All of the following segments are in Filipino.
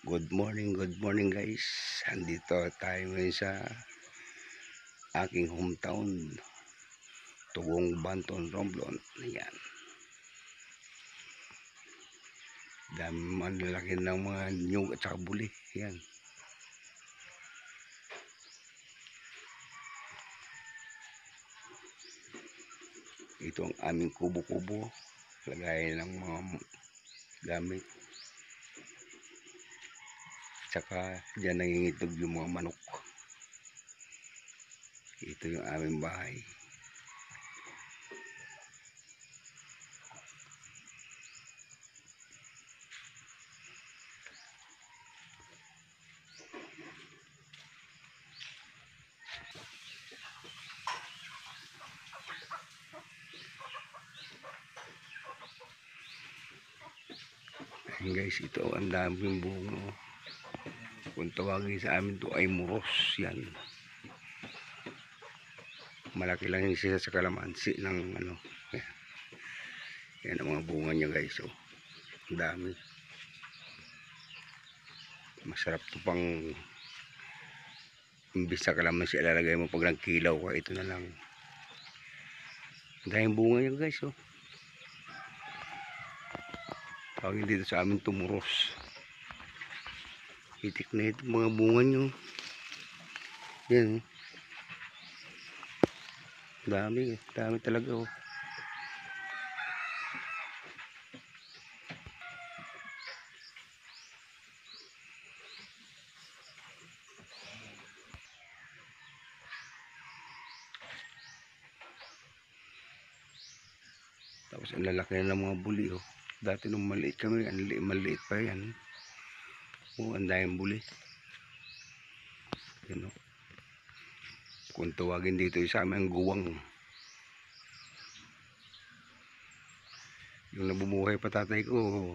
Good morning guys. Andito tayo ngayon sa aking hometown, Tugong Banton, Romblon. Ayan. Dami manlalaki ng mga nyug at saka buli. Ayan. Ito ang aming kubo-kubo. Lagay ng mga gamit. Tsaka dyan nangingitog yung mga manok. Ito yung aming bahay. Ayan guys, ito ang daming bungo. Kung tawagin sa amin to ay muros. Yan. Malaki lang yung siya sa kalamansi ng ano. Yan ang mga bunga niya guys. Oh. Ang dami. Masarap to pang imbis sa kalamansi ilalagay mo pag nagkilaw ka. Ito na lang. Ang daming bunga niya guys. Oh. Tawagin dito sa amin tumuros. Hitik na ito mga bunga nyo. Yan. Dami talaga oh. Tapos ang lalaki na ng mga buli oh. Dati nung maliit kami, maliit pa yan. Oh, ang daming buli. Yan oh. Kung tawagin dito sa amin ang guwang. Yung nabumuhay pa tatay ko,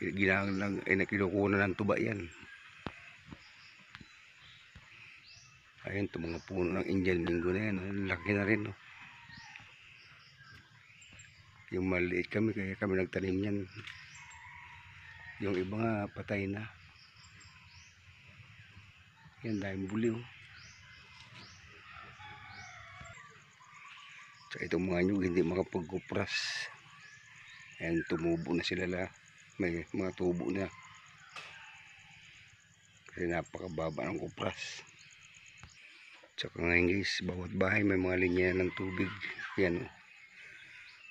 ginang ay nakinukuha ng tuba yan. Ayun, ito mga puno ng Indian Mingo na yan. Laki na rin. Oh. Yung maliit kami, kaya kami nagtanim yan. Yung iba nga, patay na. Yan, dahil buli. Oh. So, itong mga nyug, hindi makapagkupras. Ayan, tumubo na sila la. May mga tubo na. Kasi napakababa ng kupras. Tsaka ngayon guys, bawat bahay may mga linya ng tubig. Yan oh.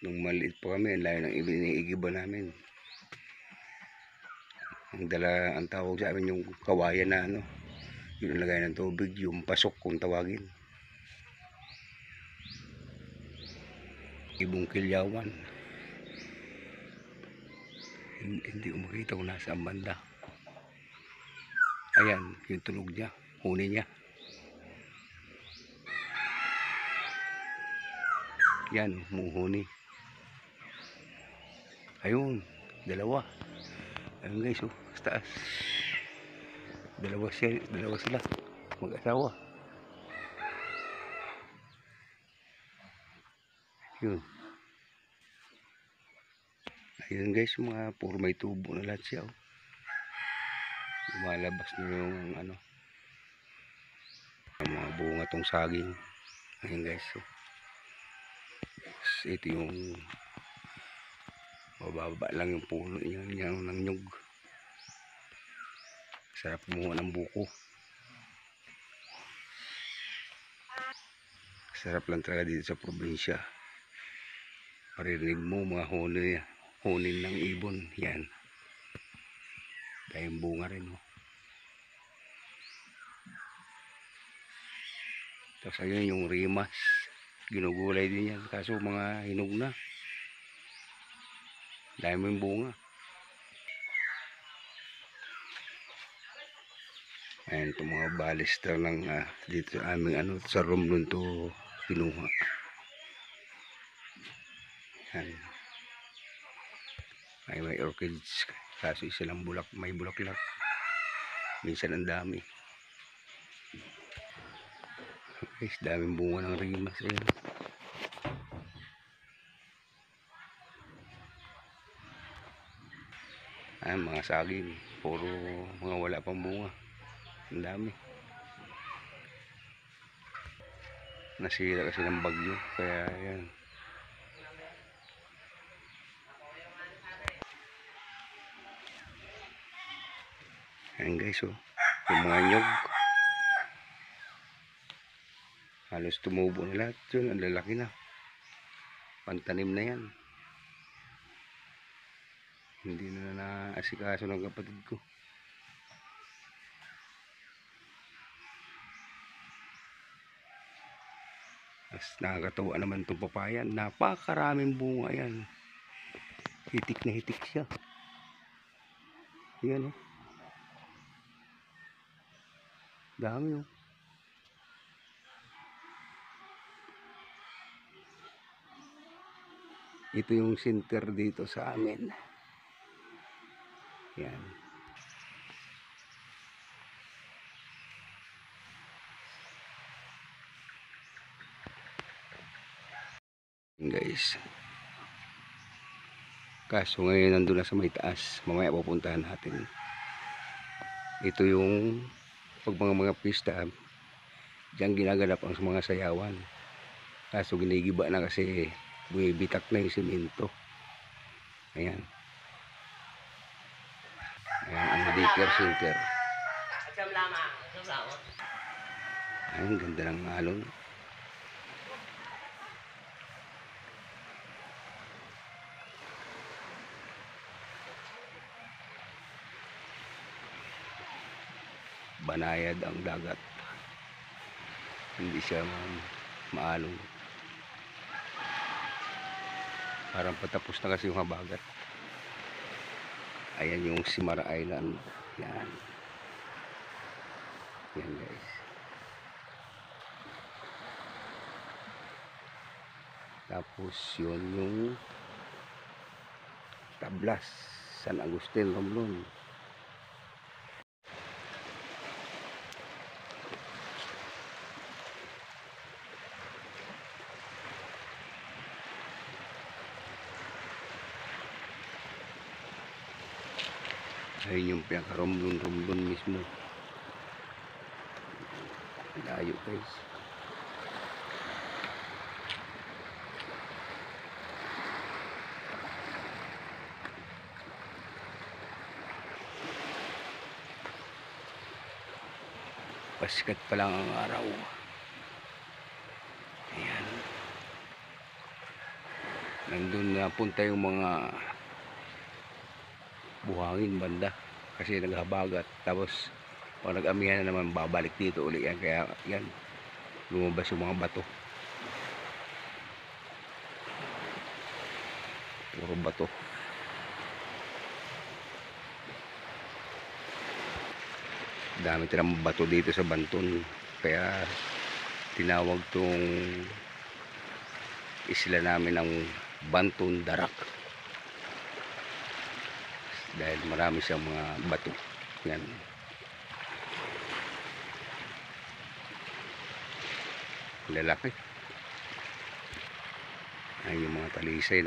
Nung maliit pa kami, ang layo ng iniigiba namin. Ang tawag sa amin yung kawayan na ano. Yung lagay ng tubig, yung pasok kung tawagin. Ibong Kilyawan. Hindi ko makita kung nasa ang banda. Ayan, yung tunog niya, huni niya. Yan, muhuni. Ayun, dalawa. Ayun guys, oh, sa taas. Dalawa sila. Mag-asawa. Yun. Ayun guys, mga puro may tubo na lahat siya. Oh. Lumalabas na yung ano. Mga bunga tong saging. Ayun guys, oh. Ito yung mababa lang yung puno niya ng nyug. Sarap kumuha ng buko. Sarap lang talaga dito sa probinsya. Marinig mo mga hunin ng ibon. Yan. Dahil bunga rin. Oh. Tapos ayun yung rimas. Ginugulay din yan. Kaso mga hinog na. Dahil mo yung bunga. Ayan itong mga balister ng dito sa aming ano, sa Romblon to kinuha. Ayan. May orchids. Kaso isa lang may bulaklak. Minsan ang dami. Guys, daming bunga ng rimas. Ayan. Ayan, mga saging. Puro mga wala pang bunga. Ang dami. Nasira kasi ng bagyo. Kaya yan. Ayan guys, oh. Yung mga nyog. Halos tumubo na lahat. Yun, ang lalaki na. Pantanim na yan. Hindi na naasikaso ng kapatid ko. Mas nakakatawa naman itong papayan. Napakaraming bunga yan. Hitik na hitik siya. Yan, oh. Dami, oh. Ito yung center dito sa amin. Yan. Guys. Kaso ngayon nandun na sa may taas. Mamaya pupuntahan natin. Ito yung pag mga pista. Diyan ginaganap ang mga sayawan. Kaso ginigiba na kasi bumibitak na yung simento. Ayan. Ayan ang daycare center. Ayan, ganda ng alon. Banayad ang dagat. Hindi siya maalon. Parang patapos na kasi yung habagat. Ayan yung Simara Island. Yan. Yan guys. Tapos yun yung Tablas, San Agustin, Romblon. Ayun yung pinaka-Romblon mismo. Layo guys. Pasikat pa lang ang araw. Ayan. Nandun na punta yung mga buhangin banda kasi naghabagat. Tapos pag nag-amihan na naman babalik dito uli yan. Kaya yan, lumabas yung mga bato. Puro bato. Dami tinang bato dito sa Banton. Kaya tinawag tong isla namin ng Banton Darak. Dahil marami siyang mga bato. Yan. Lalaki. Ay yung mga talisay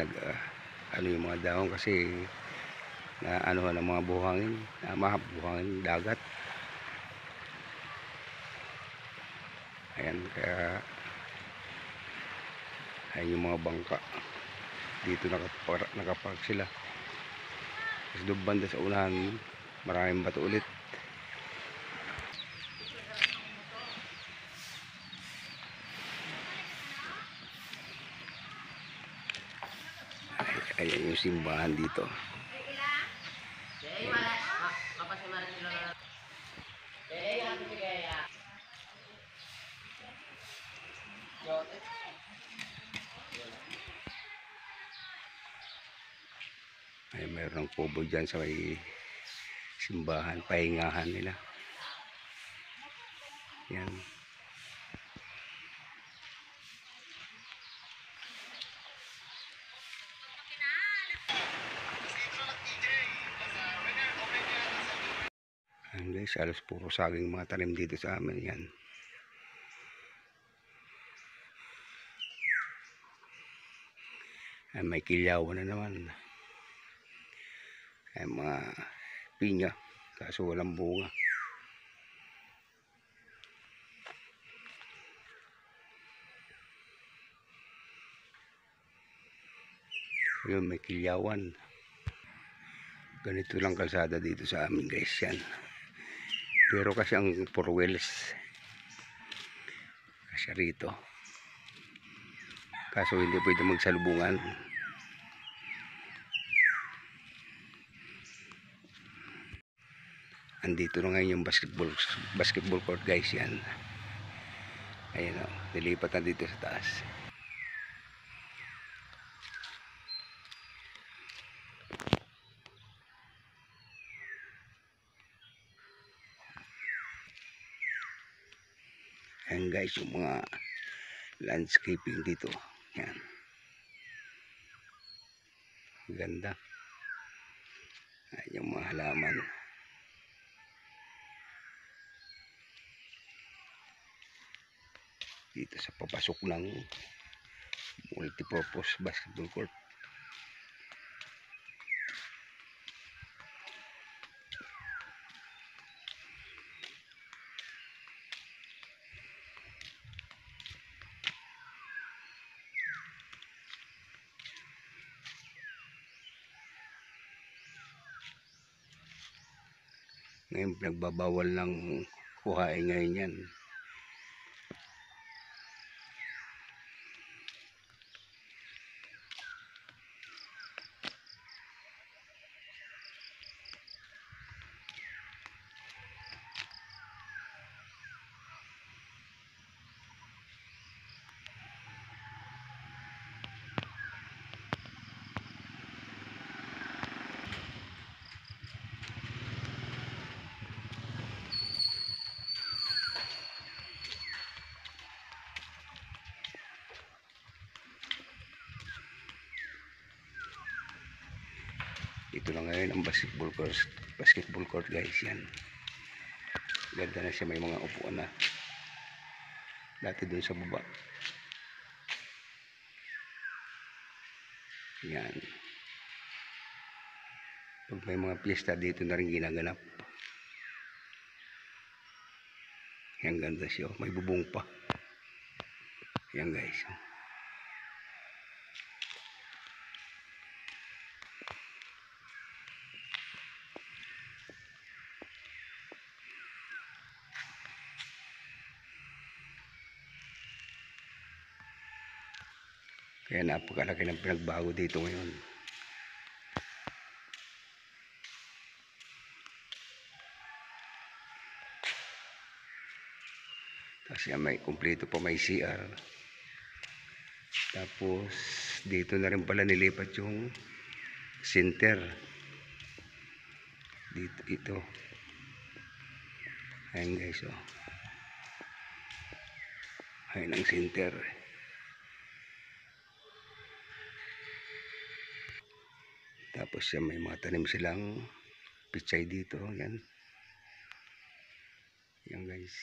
ano yung mga dahon kasi na ano ng mga buhangin, buhangin dagat. Ayan, kaya ayan yung mga bangka dito nakapark sila. Kasi doon banda sa unahan maraming bato ulit. Ayan yung simbahan dito. Ay, mayroon ng kubo dyan sa may simbahan, pahingahan nila. Yan. Ayan guys, halos puro saging mga tanim dito sa amin. Yan. Ay, may kilyaw na naman. Ay mga pinya, kaso walang bunga. Yun, may kilyawan. Ganito lang kalsada dito sa amin guys yan. Pero kasi ang 4 wheels kasi rito, kaso hindi pwede magsalubungan. Andito na ngayon yung basketball court guys yan. Ayan o, nilipat na dito sa taas. Ayan guys, yung mga landscaping dito. Yan. Ganda. Ayan yung mga halaman. Dito sa papasok ng multipurpose basketball court. Ngayon nagbabawal ng kuhain ngayon yan. Ito lang ngayon ang basketball court guys yan. Ganda na siya, may mga upuan na. Dati doon sa baba. Yan. Pag may mga piyesta dito na rin ginaganap. Yan, ganda siya. May bubong pa. Yan guys. Kaya napakalaki ng pinagbago dito ngayon. Kasi may kumpleto pa, may CR. Tapos dito na rin pala nilipat yung center. Dito ito. Ayan guys, oh. Ayan ang center. Tapos may mga tanim silang pichay dito. Yan. Yan guys.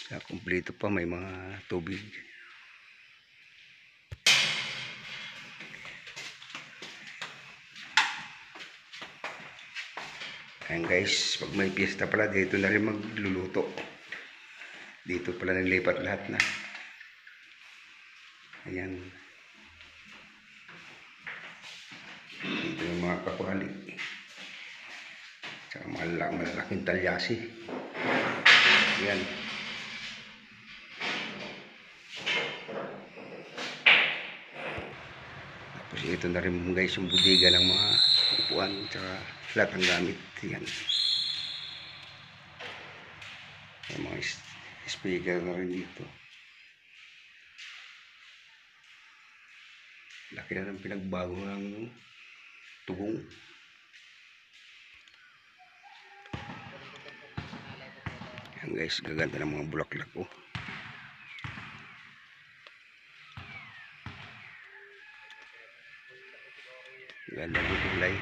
Sa kumpleto pa, may mga tubig. Ayan guys, pag may piyesta pala, dito na rin magluluto. Dito pala nilipat lahat na. Ayan. Dito yung mga kapali. Tsaka malalaking talyasi. Ayan. Tapos ito na rin guys yung budiga ng mga upuan. Tsaka lahat ng gamit. Ayan. May mga speaker na rin dito. Laki na ng pinagbago ng tugong. Ayan guys, gaganda ng mga bulaklak ko. Ganda ng kulay.